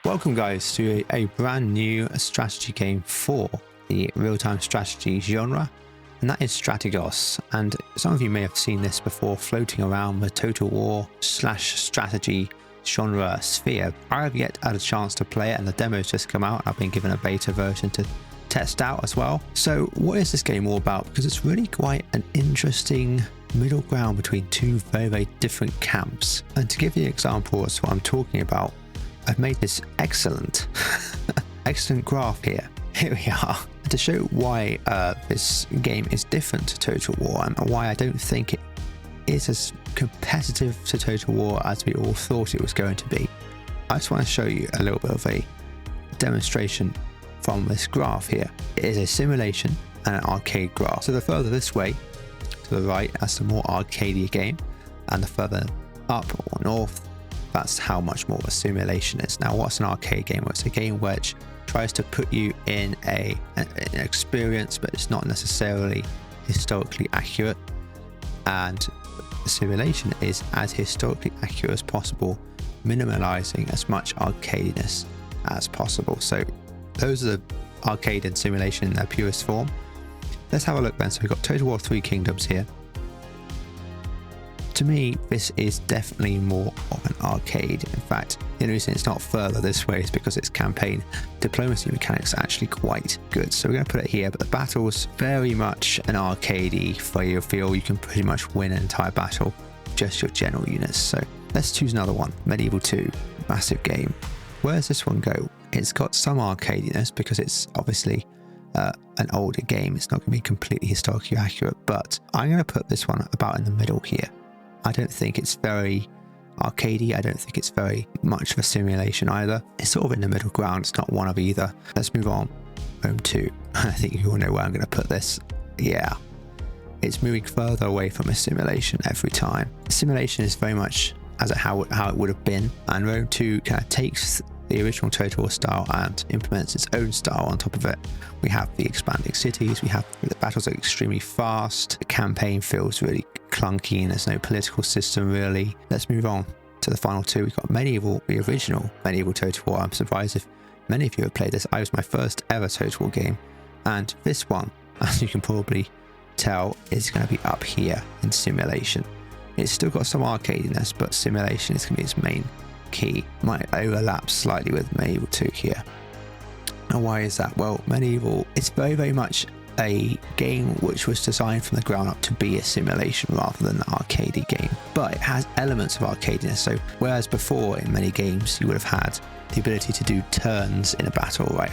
Welcome guys to a brand new strategy game for the real-time strategy genre, and that is Strategos. And some of you may have seen this before floating around the Total War / strategy genre sphere. I have yet had a chance to play it, and the demo's just come out. I've been given a beta version to test out as well. So what is this game all about? Because it's really quite an interesting middle ground between two very different camps. And to give you an example as to what I'm talking about, I've made this excellent graph here. Here we are. To show why this game is different to Total War and why I don't think it is as competitive to Total War as we all thought it was going to be. I just want to show you a little bit of a demonstration from this graph here. It is a simulation and an arcade graph. So the further this way to the right, that's the more arcadey game, and the further up or north, that's how much more of a simulation is. Now, what's an arcade game? Well, it's a game which tries to put you in an experience, but it's not necessarily historically accurate. And the simulation is as historically accurate as possible, minimalizing as much arcadiness as possible. So those are the arcade and simulation in their purest form. Let's have a look then. So we've got Total War 3 Kingdoms here. To me, this is definitely more of an arcade. In fact, the only reason it's not further this way is because its campaign diplomacy mechanics are actually quite good. So we're going to put it here, but the battle's very much an arcadey feel. You can pretty much win an entire battle with just your general units. So let's choose another one. Medieval 2, massive game. Where does this one go? It's got some arcadiness because it's obviously an older game. It's not going to be completely historically accurate, but I'm going to put this one about in the middle here. I don't think it's very arcadey. I don't think it's very much of a simulation either. It's sort of in the middle ground. It's not one of either. Let's move on. Rome 2. I think you all know where I'm going to put this. Yeah. It's moving further away from a simulation every time. Simulation is very much as how it would have been. And Rome 2 kind of takes the original Total War style and implements its own style on top of it. We have the expanding cities, the battles are extremely fast, the campaign feels really clunky and there's no political system really. Let's move on to the final two. We've got Medieval, the original Medieval Total War. I'm surprised if many of you have played this. I was my first ever Total War game, and this one, as you can probably tell, is going to be up here in simulation. It's still got some arcadiness, but simulation is going to be its main key. Might overlap slightly with Medieval 2 here. And why is that? Well, Medieval, it's very much a game which was designed from the ground up to be a simulation rather than an arcadey game, but it has elements of arcadiness. So whereas before in many games you would have had the ability to do turns in a battle, right?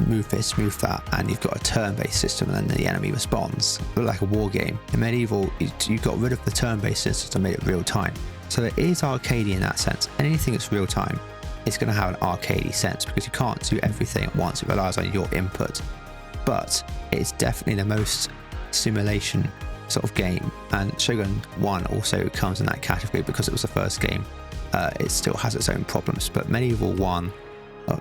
Move this, move that, and you've got a turn-based system, and then the enemy responds, but like a war game. In Medieval, you got rid of the turn-based system and made it real time. So it is arcadey in that sense. Anything that's real time, it's going to have an arcadey sense because you can't do everything at once. It relies on your input. But it's definitely the most simulation sort of game. And Shogun 1 also comes in that category because it was the first game. It still has its own problems. But Medieval 1,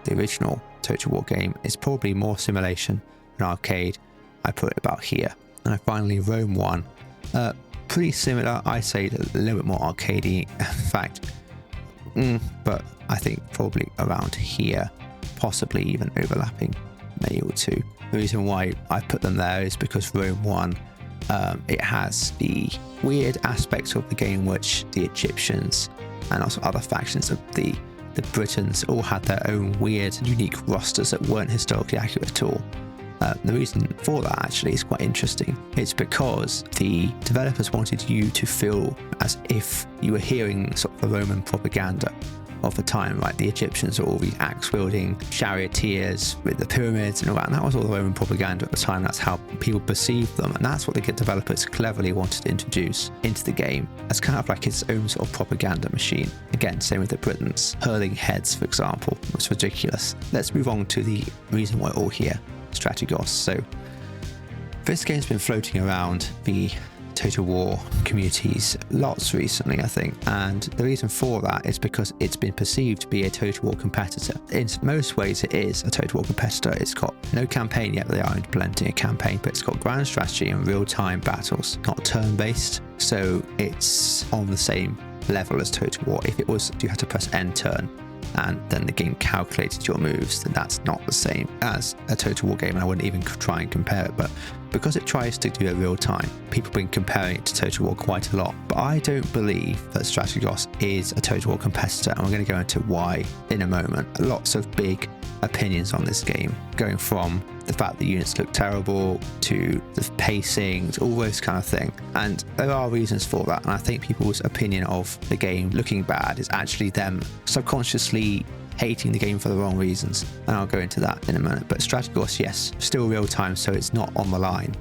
the original Total War game, is probably more simulation than arcade. I put it about here. And finally, Rome 1. Pretty similar, I say a little bit more arcadey, in fact, but I think probably around here, possibly even overlapping Medieval 2. The reason why I put them there is because Rome 1, it has the weird aspects of the game which the Egyptians and also other factions of the Britons all had their own weird, unique rosters that weren't historically accurate at all. The reason for that actually is quite interesting. It's because the developers wanted you to feel as if you were hearing sort of the Roman propaganda of the time, right? The Egyptians are all these axe-wielding charioteers with the pyramids and all that, and that was all the Roman propaganda at the time. That's how people perceived them, and that's what the developers cleverly wanted to introduce into the game as kind of like its own sort of propaganda machine. Again, same with the Britons, hurling heads, for example. It was ridiculous. Let's move on to the reason we're all here. Strategos. So this game's been floating around the Total War communities lots recently, I think, and the reason for that is because it's been perceived to be a Total War competitor. In most ways it is a Total War competitor. It's got no campaign yet, but they are implementing a campaign, but it's got grand strategy and real-time battles, not turn-based, so it's on the same level as Total War. If it was, you had to press end turn, and then the game calculated your moves, then that's not the same as a Total War game, and I wouldn't even try and compare it. But because it tries to do it real time, people have been comparing it to Total War quite a lot. But I don't believe that Strategos is a Total War competitor, and we're going to go into why in a moment. Lots of big opinions on this game, going from the fact that units look terrible to the pacing to all those kind of thing, and there are reasons for that. And I think people's opinion of the game looking bad is actually them subconsciously hating the game for the wrong reasons, and I'll go into that in a minute. But Strategos, yes, still real time, so it's not on the line,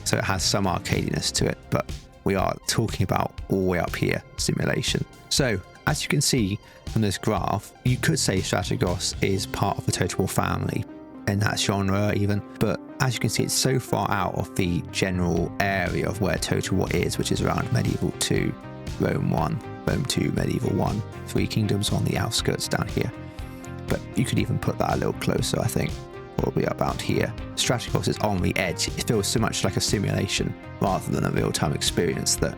so it has some arcadiness to it, but we are talking about all the way up here, simulation. So as you can see from this graph, you could say Strategos is part of the Total War family in that genre even, but as you can see, it's so far out of the general area of where Total War is, which is around Medieval 2, Rome 1, Rome 2, Medieval 1, Three Kingdoms on the outskirts down here. But you could even put that a little closer, I think, probably about here. Strategos is on the edge. It feels so much like a simulation rather than a real-time experience that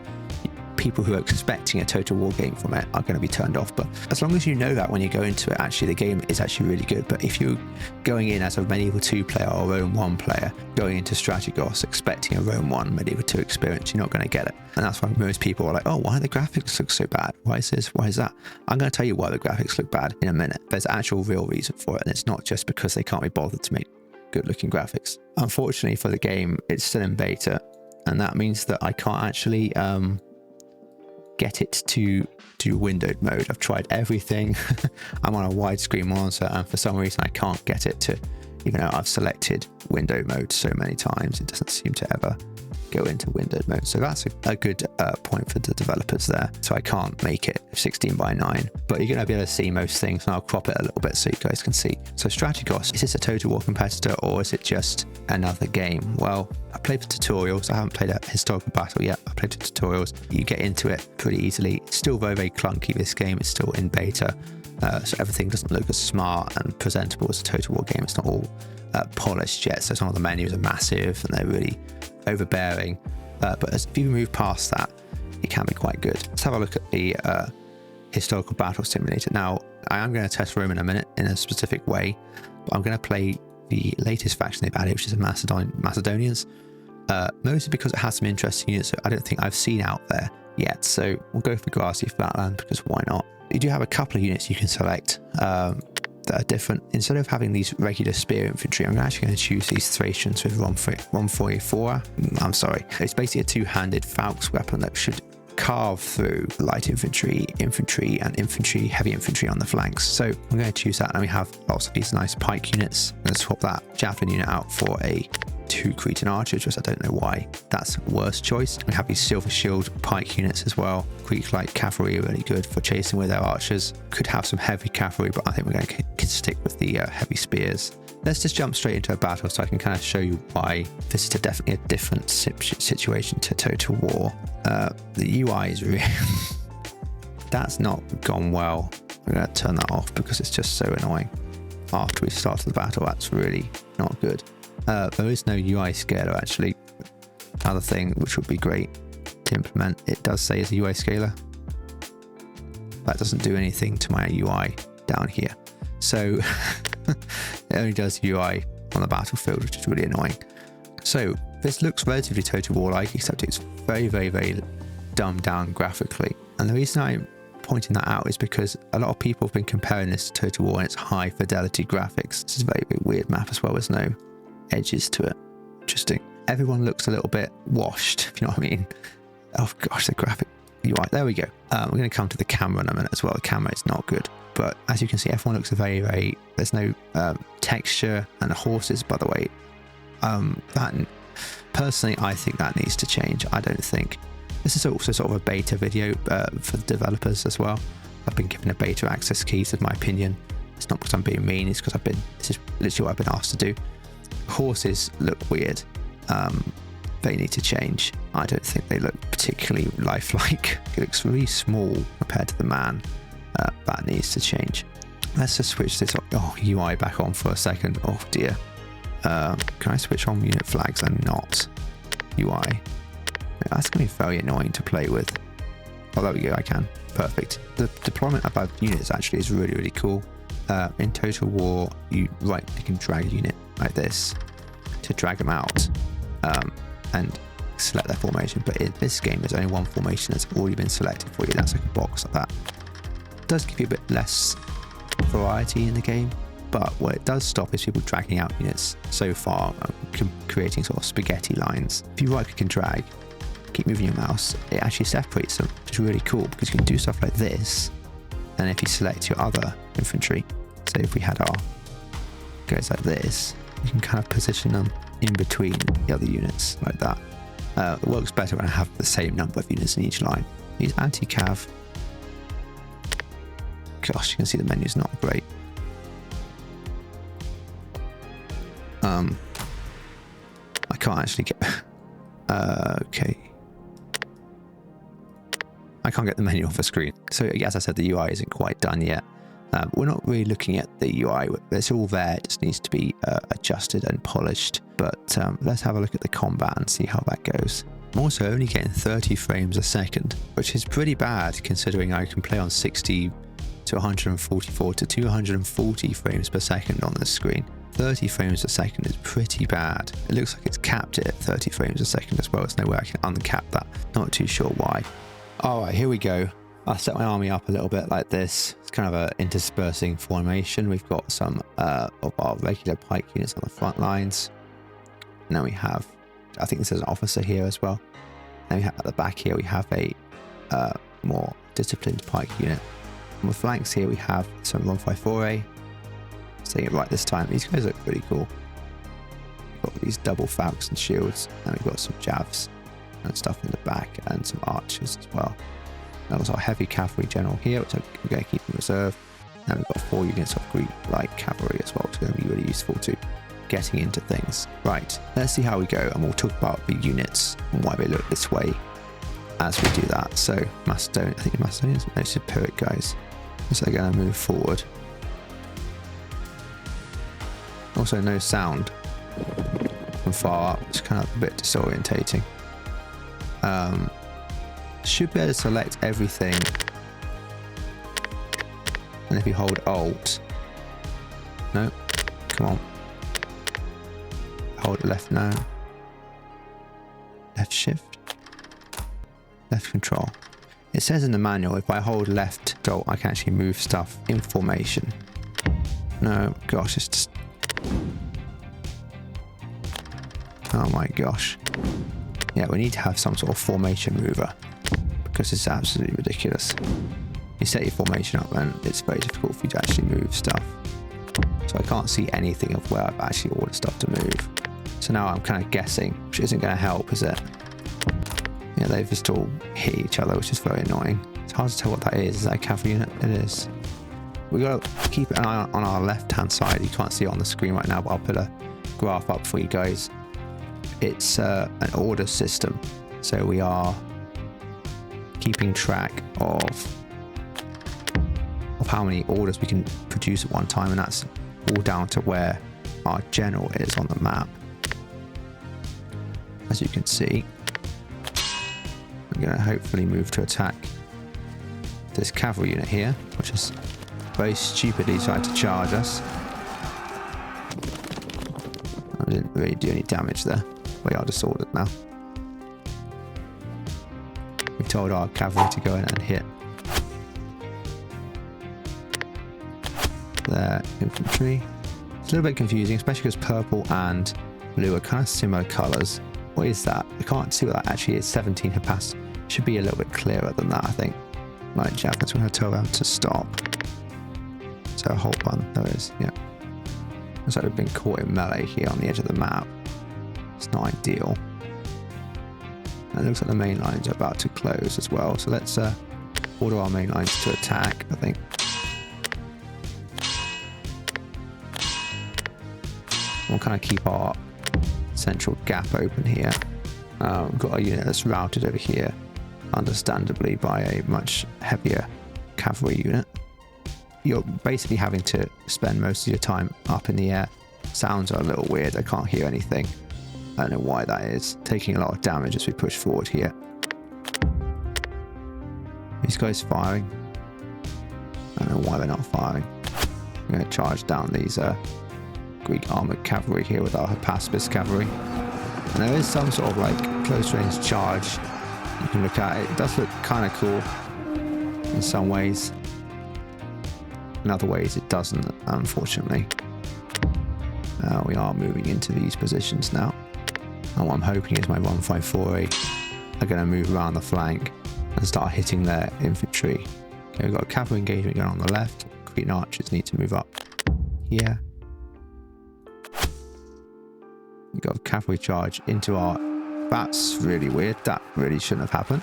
people who are expecting a Total War game from it are going to be turned off. But as long as you know that when you go into it, actually the game is actually really good. But if you're going in as a Medieval 2 player or a Rome 1 player, going into Strategos expecting a Rome 1 Medieval 2 experience, you're not going to get it. And that's why most people are like, oh, why do the graphics look so bad? Why is this? Why is that? I'm going to tell you why the graphics look bad in a minute. There's an actual real reason for it, and it's not just because they can't be bothered to make good looking graphics. Unfortunately for the game, it's still in beta, and that means that I can't actually get it to do windowed mode. I've tried everything. I'm on a widescreen monitor, and for some reason I can't get it to, even though I've selected window mode so many times, it doesn't seem to ever go into windowed mode. So that's a good point for the developers there. So I can't make it 16:9, but you're going to be able to see most things, and I'll crop it a little bit so you guys can see. So Strategos, is this a Total War competitor, or is it just another game? Well, I played the tutorials. I haven't played a historical battle yet. I played the tutorials. You get into it pretty easily. It's still very, very clunky, this game. It's still in beta, so everything doesn't look as smart and presentable as a Total War game. It's not all polished yet, so some of the menus are massive and they're really overbearing, but if you move past that, it can be quite good. Let's have a look at the historical battle simulator. Now, I am going to test Rome in a minute in a specific way, but I'm going to play the latest faction they've added, which is the Macedonians, mostly because it has some interesting units that I don't think I've seen out there yet. So we'll go for grassy flatland, because why not? You do have a couple of units you can select that are different. Instead of having these regular spear infantry, I'm actually going to choose these Thracians with 144. I'm sorry, it's basically a two-handed Falx weapon that should carve through light infantry, and heavy infantry on the flanks. So I'm going to choose that, and we have lots of these nice pike units. I'm going to swap that javelin unit out for a 2 Cretan archers, just I don't know why that's a worse choice. We have these silver shield pike units as well. Greek light cavalry are really good for chasing with their archers. Could have some heavy cavalry, but I think we're going to stick with the heavy spears. Let's just jump straight into a battle so I can kind of show you why this is definitely a different situation to Total War. The UI is really that's not gone well. I'm going to turn that off because it's just so annoying. After we started the battle, that's really not good. There is no UI scaler actually. Another thing which would be great to implement, it does say is a UI scaler. That doesn't do anything to my UI down here. So it only does UI on the battlefield, which is really annoying. So this looks relatively Total War-like, except it's very, very, very dumbed down graphically. And the reason I'm pointing that out is because a lot of people have been comparing this to Total War and its high fidelity graphics. This is a very, very weird map as well. There's no edges to it. Interesting. Everyone looks a little bit washed, if you know what I mean. Oh gosh, the graphic UI. There we go. We're going to come to the camera in a minute as well. The camera is not good, but as you can see, everyone looks very, very. There's no texture, and the horses, by the way. That personally, I think that needs to change. I don't think this is also sort of a beta video for the developers as well. I've been given a beta access keys, in my opinion. It's not because I'm being mean. It's because this is literally what I've been asked to do. Horses look weird. They need to change. I don't think they look particularly lifelike. It looks really small compared to the man. That needs to change. Let's just switch this UI back on for a second. Oh dear. Can I switch on unit flags and not UI? That's going to be very annoying to play with. Oh, there we go, I can. Perfect. The deployment above units actually is really, really cool. In Total War, you right click and drag a unit like this to drag them out and select their formation. But in this game, there's only one formation that's already been selected for you. That's like a box like that. It does give you a bit less variety in the game, but what it does stop is people dragging out units so far, creating sort of spaghetti lines. If you right click and drag, keep moving your mouse, it actually separates them, which is really cool because you can do stuff like this. And if you select your other infantry, so if we had our goes like this, you can kind of position them in between the other units like that. It works better when I have the same number of units in each line. Use anti-cav. Gosh, you can see the menu's not great. I can't actually get okay. I can't get the menu off the screen. So as I said, the UI isn't quite done yet. We're not really looking at the UI. It's all there. It just needs to be adjusted and polished. But let's have a look at the combat and see how that goes. I'm also only getting 30 frames a second, which is pretty bad considering I can play on 60 to 144 to 240 frames per second on this screen. 30 frames a second is pretty bad. It looks like it's capped it at 30 frames a second as well. There's no way I can uncap that. Not too sure why. Alright, here we go. I'll set my army up a little bit like this. It's kind of an interspersing formation. We've got some of our regular pike units on the front lines. Now we have, I think this is an officer here as well. Then we have at the back here, we have a more disciplined pike unit. On the flanks here, we have some 154A. Saying it right this time. These guys look pretty cool. We've got these double falcons and shields, and we've got some javs and stuff in the back, and some archers as well. That was our heavy cavalry general here, which we're going to keep in reserve. And we've got 4 units of Greek light cavalry as well, which is going to be really useful to getting into things. Right, let's see how we go, and we'll talk about the units and why they look this way as we do that. So Macedonia, I think Macedonians, no Superior guys. So they're going to move forward. Also no sound from far up, it's kind of a bit disorientating. Should be able to select everything, and if you hold Alt, no, come on, hold left now, left shift, left control. It says in the manual if I hold left Alt I can actually move stuff in formation. No, gosh, it's just, oh my gosh. Yeah, we need to have some sort of formation mover because it's absolutely ridiculous. You set your formation up and it's very difficult for you to actually move stuff. So I can't see anything of where I've actually ordered stuff to move. So now I'm kind of guessing, which isn't going to help, is it? Yeah, they've just all hit each other, which is very annoying. It's hard to tell what that is. Is that a cavalry unit? It is. We got to keep an eye on our left-hand side. You can't see it on the screen right now, but I'll put a graph up for you guys. It's an order system, so we are keeping track of how many orders we can produce at one time, and that's all down to where our general is on the map. As you can see, I'm going to hopefully move to attack this cavalry unit here, which is very stupidly tried to charge us. I didn't really do any damage there. We are disordered now. We've told our cavalry to go in and hit their infantry. It's a little bit confusing, especially because purple and blue are kind of similar colours. What is that? I can't see what that actually is. 17 capacity. Should be a little bit clearer than that, I think. Right, javelins, we're going to tell them to stop. So hold one, there it is, yeah. Looks like we've been caught in melee here on the edge of the map. It's not ideal. And it looks like the main lines are about to close as well. So let's order our main lines to attack, I think. We'll kind of keep our central gap open here. We've got a unit that's routed over here, understandably, by a much heavier cavalry unit. You're basically having to spend most of your time up in the air. Sounds are a little weird, I can't hear anything. I don't know why that is. Taking a lot of damage as we push forward here. These guys firing. I don't know why they're not firing. I'm going to charge down these Greek armored cavalry here with our Hypaspis cavalry. And there is some sort of like close range charge you can look at. It does look kind of cool in some ways. In other ways it doesn't, unfortunately. We are moving into these positions now. And what I'm hoping is my 154A are going to move around the flank and start hitting their infantry. Okay, we've got a cavalry engagement going on the left. Green archers need to move up here. We've got a cavalry charge into our... That's really weird. That really shouldn't have happened.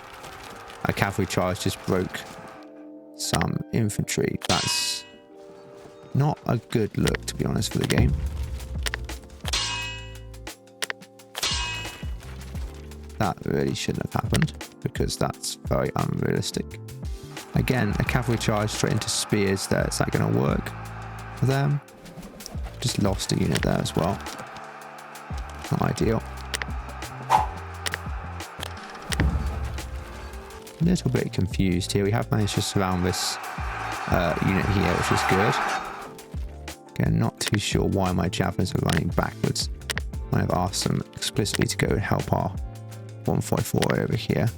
A cavalry charge just broke some infantry. That's not a good look, to be honest, for the game. That really shouldn't have happened because that's very unrealistic. Again, a cavalry charge straight into spears there. Is that going to work for them? Just lost a unit there as well. Not ideal. A little bit confused here. We have managed to surround this unit here, which is good. Again, not too sure why my javelins are running backwards. I've asked them explicitly to go and help our 154 over here.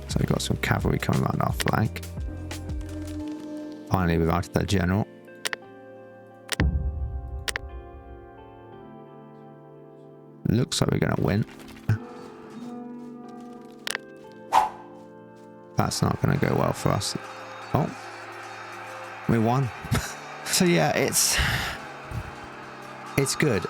So we've got some cavalry coming around our flank. Finally, we've routed their general. Looks like we're going to win. That's not going to go well for us. Oh, we won. So yeah, it's good.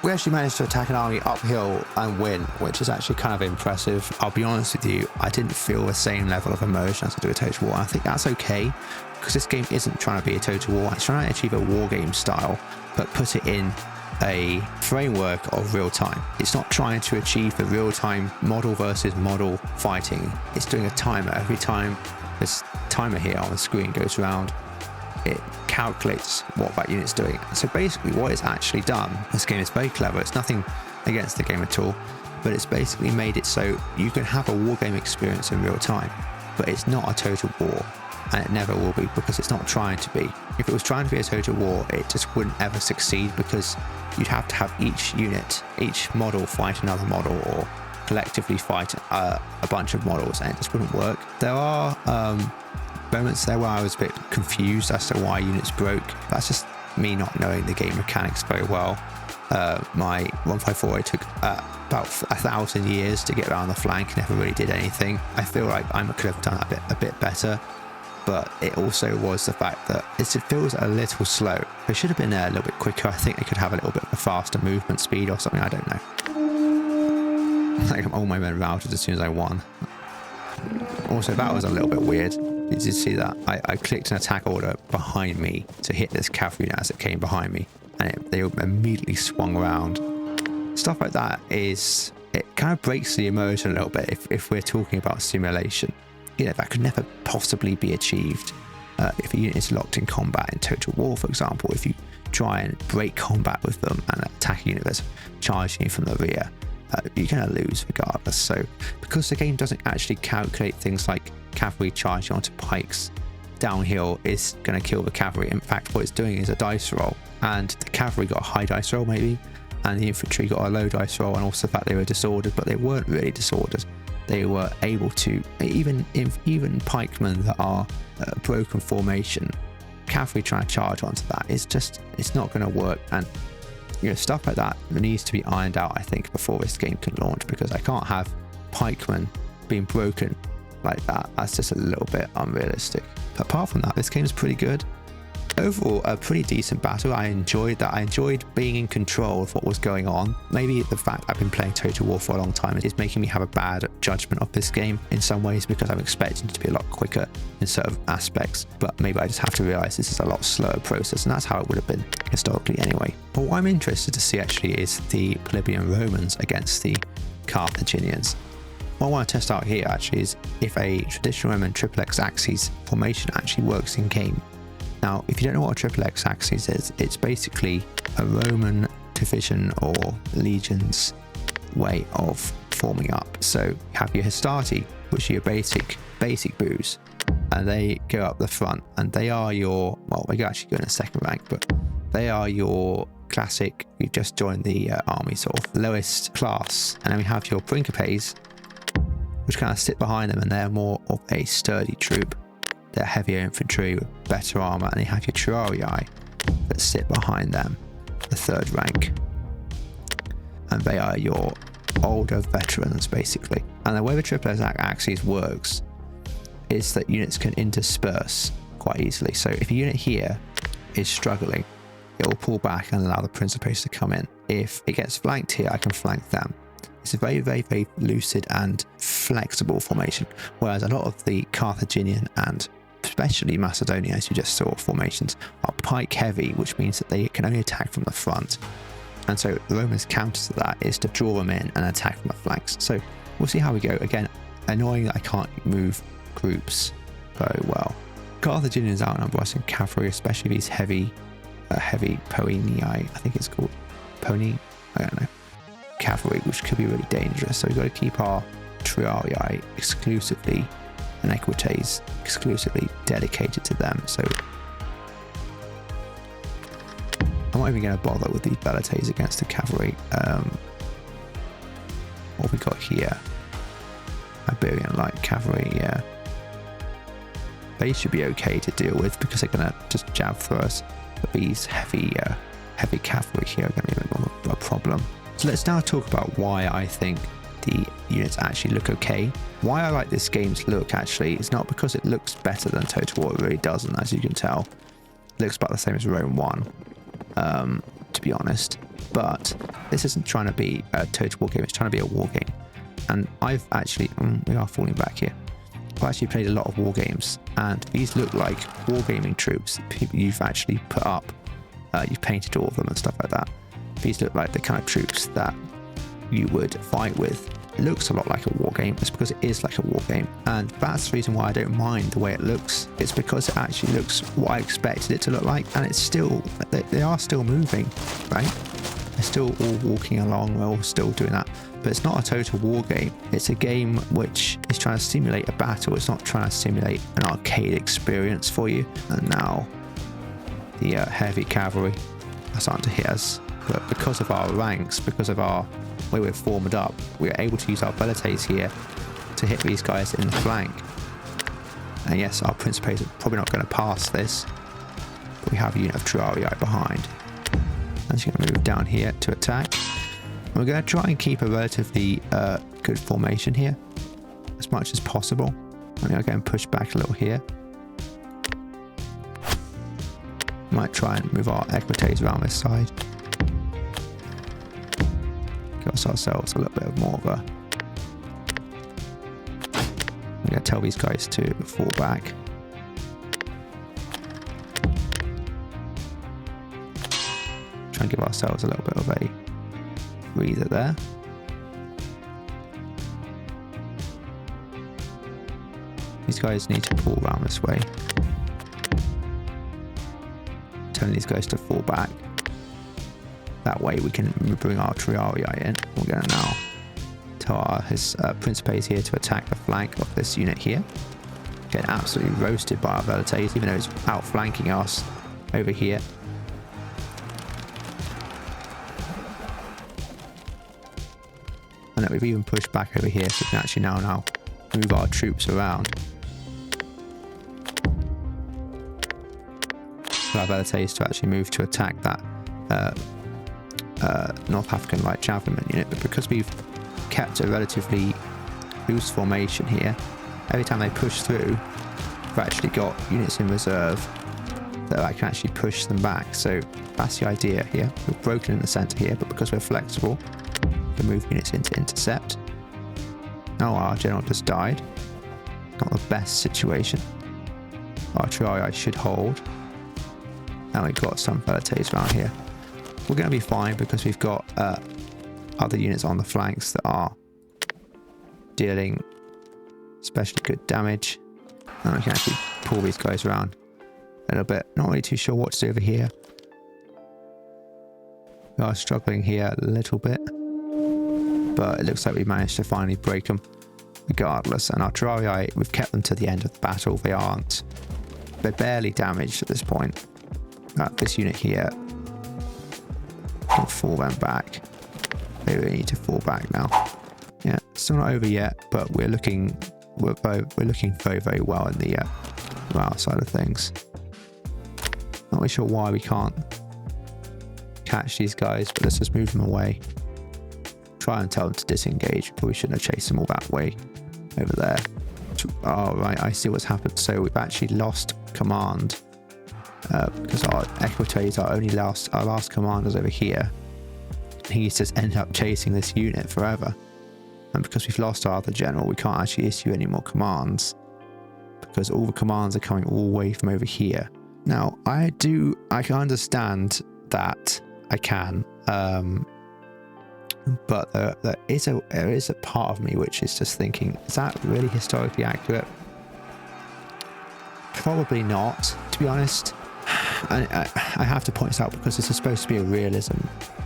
We actually managed to attack an army uphill and win, which is actually kind of impressive. I'll be honest with you, I didn't feel the same level of emotion as I do a Total War. I think that's okay, because this game isn't trying to be a Total War. It's trying to achieve a war game style, but put it in a framework of real time. It's not trying to achieve the real time model versus model fighting. It's doing a timer. Every time this timer here on the screen goes around, it calculates what that unit's doing. So basically what it's actually done, this game is very clever. It's nothing against the game at all, but it's basically made it so you can have a war game experience in real time, but it's not a Total War, and it never will be, because it's not trying to be. If it was trying to be a Total War, it just wouldn't ever succeed, because you'd have to have each unit, each model fight another model, or collectively fight a bunch of models, and it just wouldn't work. There are moments there where I was a bit confused as to why units broke. That's just me not knowing the game mechanics very well. My 154 took about 1,000 years to get around the flank, never really did anything. I feel like I could have done a bit better, but it also was the fact that it feels a little slow. They should have been there a little bit quicker. I think they could have a little bit of a faster movement speed or something, I don't know. Like all my men routed as soon as I won. Also, that was a little bit weird. Did you see that? I clicked an attack order behind me to hit this cavalry as it came behind me, and they immediately swung around. Stuff like that it kind of breaks the immersion a little bit if we're talking about simulation. You know, that could never possibly be achieved if a unit is locked in combat in Total War, for example. If you try and break combat with them and attack a unit that's charging you from the rear, you're going to lose regardless. So because the game doesn't actually calculate things like cavalry charging onto pikes downhill is going to kill the cavalry. In fact, what it's doing is a dice roll, and the cavalry got a high dice roll maybe, and the infantry got a low dice roll, and also the fact they were disordered, but they weren't really disordered. They were able to, even pikemen that are broken formation, cavalry trying to charge onto that, it's not going to work. And you know, stuff like that needs to be ironed out, I think, before this game can launch, because I can't have pikemen being broken like that. That's just a little bit unrealistic. But apart from that, this game is pretty good. Overall, a pretty decent battle. I enjoyed that. I enjoyed being in control of what was going on. Maybe the fact I've been playing Total War for a long time is making me have a bad judgment of this game in some ways, because I'm expecting it to be a lot quicker in certain aspects, but maybe I just have to realize this is a lot slower process, and that's how it would have been historically anyway. But what I'm interested to see actually is the plebeian Romans against the Carthaginians. What I want to test out here actually is if a traditional Roman triple X axis formation actually works in game. Now, if you don't know what a triple X axis is, it's basically a Roman division or legion's way of forming up. So you have your Hastati, which are your basic boos, and they go up the front, and they are your, well, we can actually go in a second rank, but they are your classic, you've just joined the army, sort of lowest class. And then we have your Brinkipes, which kind of sit behind them, and they're more of a sturdy troop. They're heavier infantry with better armor, and you have your Triarii that sit behind them, the third rank, and they are your older veterans basically. And the way the triple axis works is that units can intersperse quite easily. So if a unit here is struggling, it will pull back and allow the Principes to come in. If it gets flanked here, I can flank them. It's a very, very, very lucid and flexible formation, whereas a lot of the Carthaginian and especially Macedonia, as you just saw, formations are pike heavy, which means that they can only attack from the front. And so the Romans' counter to that is to draw them in and attack from the flanks. So we'll see how we go. Again, annoying that I can't move groups very well. Carthaginians outnumber us in cavalry, especially these heavy Poenii, I think it's called. Pony? I don't know. Cavalry, which could be really dangerous. So we've got to keep our Triarii exclusively and Equites exclusively dedicated to them. So I'm not even going to bother with these Velites against the cavalry. What we got here? Iberian light cavalry, yeah. They should be okay to deal with because they're going to just jab through us. But these heavy cavalry here are going to be a bit more of a problem. So let's now talk about why I think the units actually look okay. Why I like this game's look actually is not because it looks better than Total War. It really doesn't, as you can tell. It looks about the same as Rome 1, to be honest. But this isn't trying to be a Total War game, it's trying to be a war game. And I've actually, we are falling back here. I've actually played a lot of war games, and these look like wargaming troops you've actually put up. You've painted all of them and stuff like that. These look like the kind of troops that you would fight with. It looks a lot like a war game. It's because it is like a war game, and that's the reason why I don't mind the way it looks. It's because it actually looks what I expected it to look like, and it's still, they are still moving, right? They're still all walking along, we're all still doing that. But it's not a total war game. It's a game which is trying to simulate a battle. It's not trying to simulate an arcade experience for you. And now the heavy cavalry are starting to hit us. But because of our ranks, because of our way we're formed up, we're able to use our Velites here to hit these guys in the flank. And yes, our Principes are probably not going to pass this, but we have a unit of Triarii behind. And she's going to move down here to attack. We're going to try and keep a relatively good formation here as much as possible. I'm going to go and push back a little here. Might try and move our Equites around this side. Give ourselves a little bit of more of a... I'm going to tell these guys to fall back. Try and give ourselves a little bit of a breather there. These guys need to pull around this way. Telling these guys to fall back. That way we can bring our Triarii in. We're going to now tell his Principes here to attack the flank of this unit here. Getting absolutely roasted by our Velites, even though it's outflanking us over here. And that we've even pushed back over here, so we can actually now move our troops around. For our Velites to actually move to attack that North African light javelin unit, but because we've kept a relatively loose formation here, every time they push through, we've actually got units in reserve that I can actually push them back. So that's the idea here. We're broken in the center here, but because we're flexible, we can move units in to intercept. Oh, our general just died. Not the best situation. Our Triarii should hold. And we've got some Velites around here. We're going to be fine because we've got other units on the flanks that are dealing especially good damage. And we can actually pull these guys around a little bit. Not really too sure what to do over here. We are struggling here a little bit. but it looks like we managed to finally break them regardless. And our Terrarii, we've kept them to the end of the battle. They're barely damaged at this point. This unit here can fall them back. They really need to fall back now. Yeah, still not over yet, but we're looking very, very well in the morale side of things. Not really sure why we can't catch these guys, but let's just move them away. Try and tell them to disengage. Probably shouldn't have chased them all that way over there. Oh, right, I see what's happened. So we've actually lost command because our Equites, our last commander's over here. He's just ended up chasing this unit forever. And because we've lost our other general, we can't actually issue any more commands because all the commands are coming all the way from over here. Now, I can understand that I can, but there is a part of me which is just thinking, is that really historically accurate? Probably not, to be honest. And I have to point this out because this is supposed to be a realism,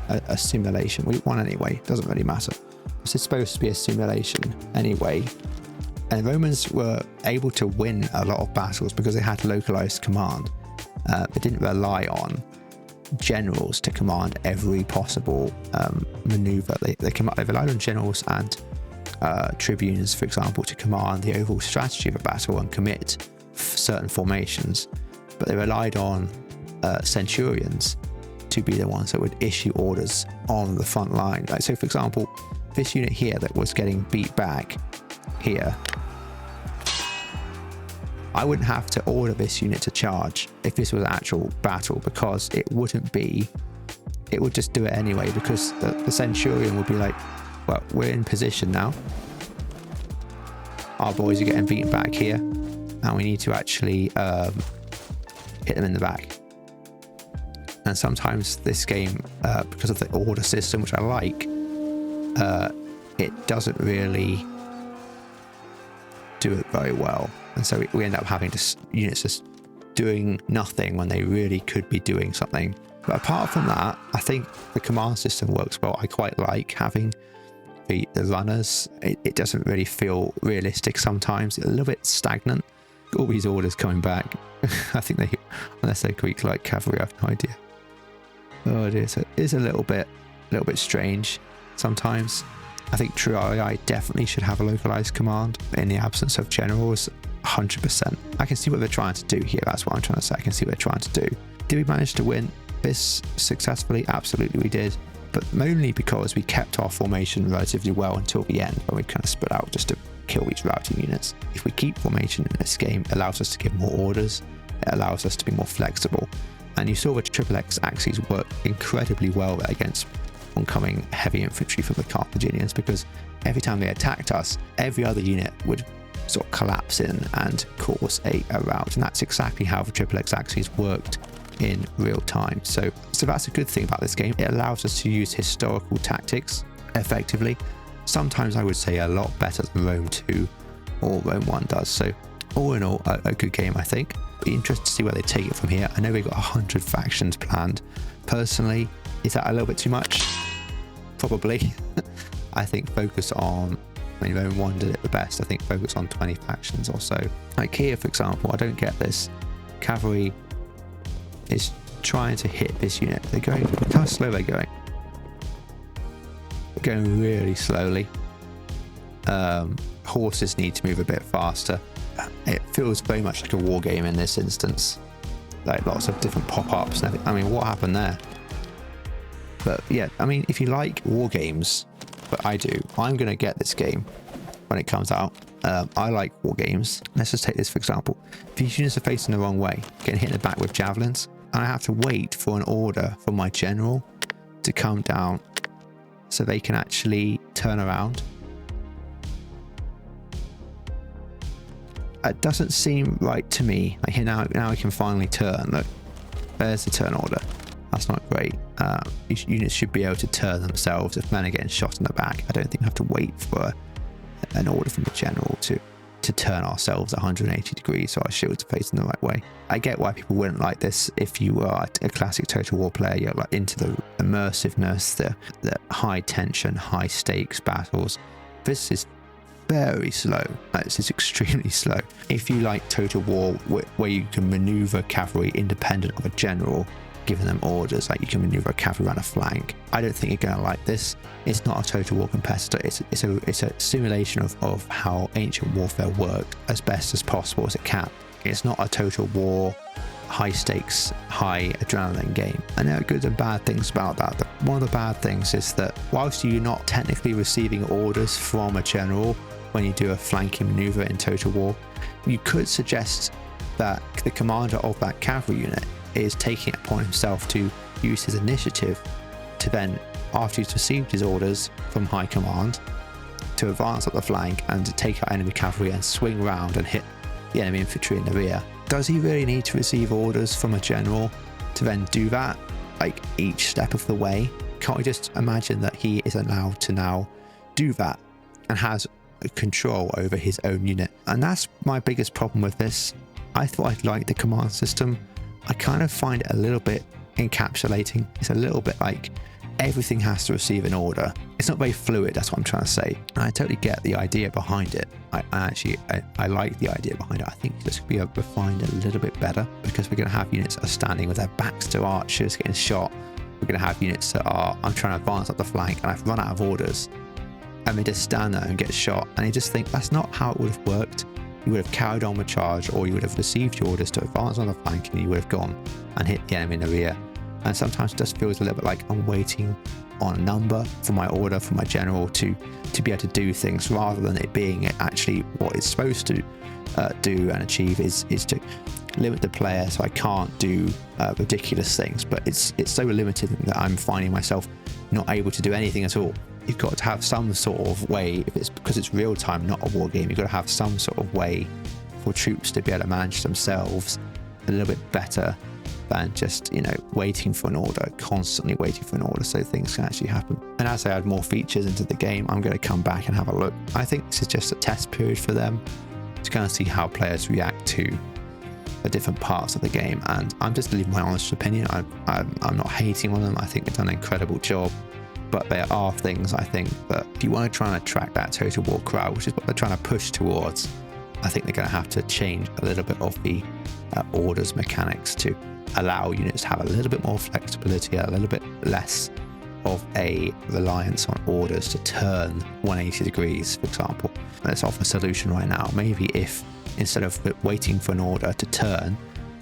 a simulation. We won anyway, doesn't really matter. This is supposed to be a simulation anyway. And Romans were able to win a lot of battles because they had localized command. They didn't rely on generals to command every possible maneuver. They relied on generals and tribunes, for example, to command the overall strategy of a battle and commit certain formations. But they relied on centurions to be the ones that would issue orders on the front line. Like, so for example, this unit here that was getting beat back here, I wouldn't have to order this unit to charge if this was an actual battle, because it would just do it anyway, because the centurion would be like, well, we're in position now, our boys are getting beaten back here, and we need to actually hit them in the back. And sometimes this game, because of the order system, which I like, it doesn't really do it very well, and so we end up having units just doing nothing when they really could be doing something. But apart from that, I think the command system works well. I quite like having the runners. It doesn't really feel realistic sometimes. It's a little bit stagnant. All these orders coming back. I think unless they're Greek like cavalry, I have no idea. Oh dear, so it is a little bit strange sometimes. I think Terrarii definitely should have a localized command in the absence of generals, 100%. I can see what they're trying to do here. That's what I'm trying to say. I can see what they're trying to do. Did we manage to win this successfully? Absolutely we did. But mainly because we kept our formation relatively well until the end, when we kind of split out just to kill these routing units. If we keep formation in this game, it allows us to give more orders. It allows us to be more flexible. And you saw the triple X axes work incredibly well there against oncoming heavy infantry from the Carthaginians, because every time they attacked us, every other unit would sort of collapse in and cause a rout. And that's exactly how the triple X axes worked in real time. So that's a good thing about this game. It allows us to use historical tactics effectively. Sometimes I would say a lot better than Rome 2 or Rome 1 does. So all in all, a good game, I think. Be interested to see where they take it from here. I know they've got 100 factions planned. Personally, is that a little bit too much? Probably. I think focus on, Rome 1 did it the best. I think focus on 20 factions or so. Like here, for example, I don't get this. Cavalry is trying to hit this unit. They're going, look how slow they're going. They're going really slowly. Horses need to move a bit faster. It feels very much like a war game in this instance. Like lots of different pop-ups and everything. I mean, what happened there? But yeah, I mean, if you like war games, but I do, I'm going to get this game when it comes out. I like war games. Let's just take this for example. If these units are facing the wrong way, getting hit in the back with javelins, and I have to wait for an order from my general to come down so they can actually turn around. It doesn't seem right to me. Like here now we can finally turn. Look, there's the turn order. That's not great. These units should be able to turn themselves if men are getting shot in the back. I don't think I have to wait for an order from the general to to turn ourselves 180 degrees so our shields are facing the right way. I get why people wouldn't like this if you are a classic Total War player. You're like into the immersiveness, the high tension, high stakes battles. This is very slow. This is extremely slow. If you like Total War where you can maneuver cavalry independent of a general, giving them orders, like you can maneuver a cavalry around a flank, I don't think you're going to like this. It's not a Total War competitor. It's a simulation of how ancient warfare worked as best as possible as it can. It's not a Total War high stakes, high adrenaline game. And there are good and bad things about that. One of the bad things is that whilst you're not technically receiving orders from a general when you do a flanking maneuver in Total War, you could suggest that the commander of that cavalry unit is taking it upon himself to use his initiative to then, after he's received his orders from high command, to advance up the flank and to take out enemy cavalry and swing round and hit the enemy infantry in the rear. Does he really need to receive orders from a general to then do that, like each step of the way? Can't we just imagine that he is allowed to now do that and has control over his own unit? And that's my biggest problem with this. I thought I'd like the command system. I kind of find it a little bit encapsulating. It's a little bit like everything has to receive an order. It's not very fluid, that's what I'm trying to say. And I totally get the idea behind it. I like the idea behind it. I think this could be refined a little bit better, because we're going to have units that are standing with their backs to archers getting shot. We're going to have units that are, I'm trying to advance up the flank and I've run out of orders, and they just stand there and get shot. And I just think that's not how it would have worked. You would have carried on with charge, or you would have received your orders to advance on the flank and you would have gone and hit the enemy in the rear. And sometimes it just feels a little bit like I'm waiting on a number for my order from my general to be able to do things, rather than it being actually what it's supposed to do and achieve is to limit the player so I can't do ridiculous things. But it's so limited that I'm finding myself not able to do anything at all. You've got to have some sort of way, if it's because it's real time, not a war game, you've got to have some sort of way for troops to be able to manage themselves a little bit better than just, you know, waiting for an order, constantly waiting for an order so things can actually happen. And as I add more features into the game, I'm going to come back and have a look. I think this is just a test period for them to kind of see how players react to the different parts of the game. And I'm just leaving my honest opinion. I'm not hating on them. I think they've done an incredible job. But there are things, I think, that if you want to try and attract that Total War crowd, which is what they're trying to push towards, I think they're going to have to change a little bit of the orders mechanics to allow units to have a little bit more flexibility, a little bit less of a reliance on orders to turn 180 degrees, for example. Let's offer a solution right now. Maybe if instead of waiting for an order to turn,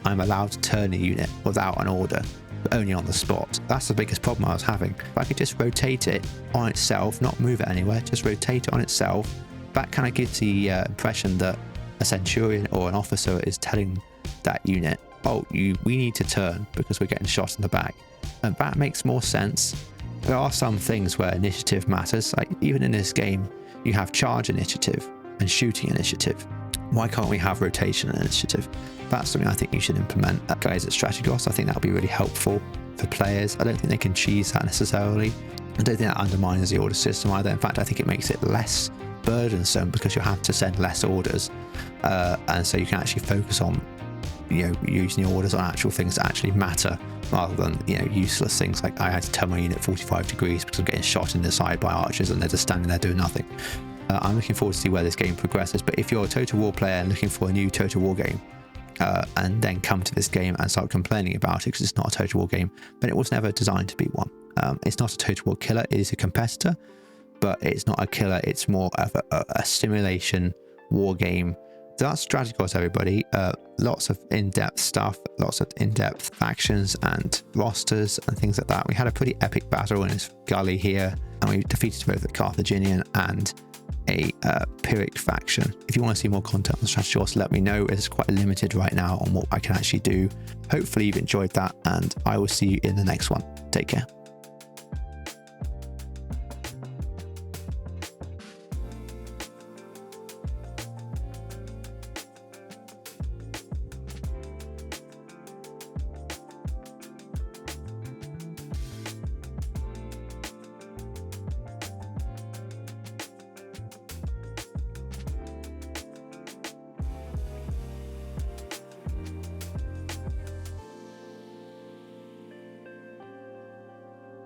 I'm allowed to turn a unit without an order, but only on the spot. That's the biggest problem I was having. If I could just rotate it on itself, not move it anywhere, just rotate it on itself, that kind of gives the impression that a centurion or an officer is telling that unit, oh, we need to turn because we're getting shot in the back. And that makes more sense. There are some things where initiative matters. Like even in this game, you have charge initiative and shooting initiative. Why can't we have rotation initiative? That's something I think you should implement. Guys at Strategos, I think that'll be really helpful for players. I don't think they can cheese that necessarily. I don't think that undermines the order system either. In fact, I think it makes it less burdensome because you have to send less orders, and so you can actually focus on, you know, using the orders on actual things that actually matter, rather than, you know, useless things like I had to turn my unit 45 degrees because I'm getting shot in the side by archers and they're just standing there doing nothing. I'm looking forward to see where this game progresses. But if you're a Total War player and looking for a new Total War game, and then come to this game and start complaining about it because it's not a Total War game, then it was never designed to be one. It's not a Total War killer. It is a competitor, but it's not a killer. It's more of a simulation war game. So that's Strategos, everybody. Lots of in-depth stuff, lots of in-depth factions and rosters and things like that. We had a pretty epic battle in this gully here, and we defeated both the Carthaginian and a Pyrrhic faction. If you want to see more content on Strategos, let me know. It's quite limited right now on what I can actually do. Hopefully you've enjoyed that, and I will see you in the next one. Take care.